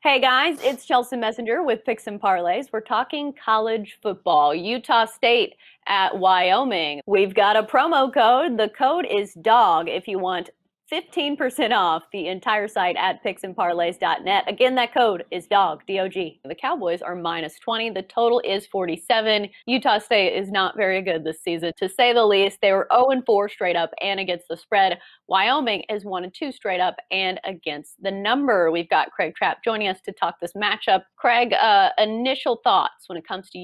Hey guys, it's Chelsa Messenger with Picks and Parlays. We're talking college football. Utah State at Wyoming. We've got a promo code. The code is DOG if you want 15% off the entire site at picksandparlays.net. Again, that code is DOG, D-O-G. The Cowboys are minus 20. The total is 47. Utah State is not very good this season, to say the least. They were 0-4 straight up and against the spread. Wyoming is 1-2 straight up and against the number. We've got Craig Trapp joining us to talk this matchup. Craig, initial thoughts when it comes to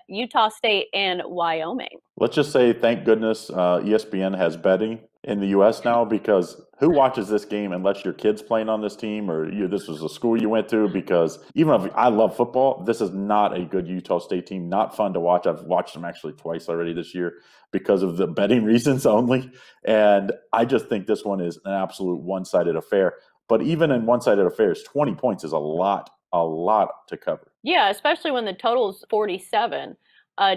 Utah State and Wyoming? Let's just say, thank goodness ESPN has betting in the U.S. now, because who watches this game unless your kid's playing on this team or this was a school you went to? Because even if I love football, this is not a good Utah State team. Not fun to watch. I've watched them actually twice already this year because of the betting reasons only. And I just think this one is an absolute one-sided affair. But even in one-sided affairs, 20 points is a lot to cover. Yeah, especially when the total is 47.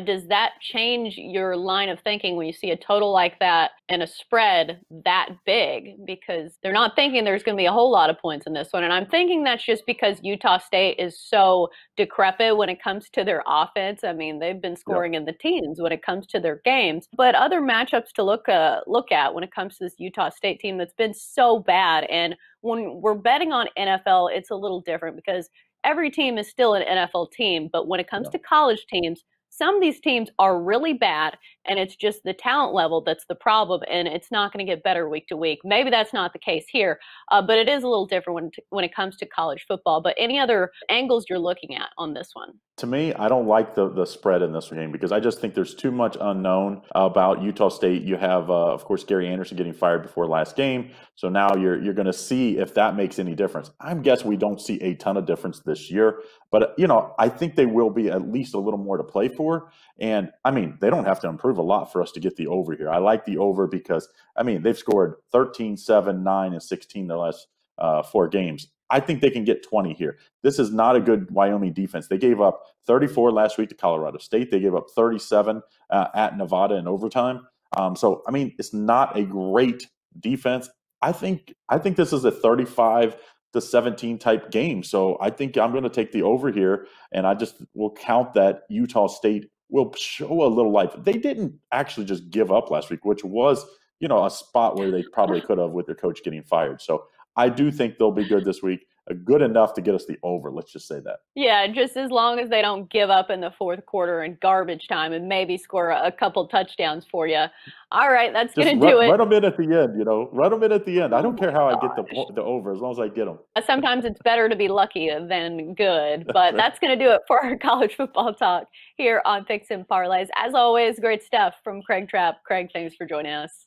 Does that change your line of thinking when you see a total like that and a spread that big? Because they're not thinking there's going to be a whole lot of points in this one. And I'm thinking that's just because Utah State is so decrepit when it comes to their offense. I mean, they've been scoring in the teens when it comes to their games. But other matchups to look at when it comes to this Utah State team that's been so bad. And when we're betting on NFL, it's a little different because every team is still an NFL team. But when it comes to college teams, some of these teams are really bad, and it's just the talent level that's the problem, and it's not going to get better week to week. Maybe that's not the case here, but it is a little different when it comes to college football. But any other angles you're looking at on this one? To me, I don't like the spread in this game because I just think there's too much unknown about Utah State. You have, of course, Gary Anderson getting fired before last game. So now you're going to see if that makes any difference. I'm guessing we don't see a ton of difference this year. But, I think they will be at least a little more to play for. And, they don't have to improve a lot for us to get the over here. I like the over because, they've scored 13, 7, 9, and 16 the last 4 games. I think they can get 20 here. This is not a good Wyoming defense. They gave up 34 last week to Colorado State. They gave up 37 at Nevada in overtime. It's not a great defense. I think this is a 35-17 type game. So I think I'm going to take the over here, and I just will count that Utah State will show a little life. They didn't actually just give up last week, which was, a spot where they probably could have with their coach getting fired. So I do think they'll be good this week, good enough to get us the over. Let's just say that. Yeah, just as long as they don't give up in the fourth quarter in garbage time and maybe score a couple touchdowns for you. All right, that's going to do it. Run them in at the end, Run them in at the end. I don't care how I get the over as long as I get them. Sometimes it's better to be lucky than good, but that's going to do it for our college football talk here on Picks and Parlays. As always, great stuff from Craig Trapp. Craig, thanks for joining us.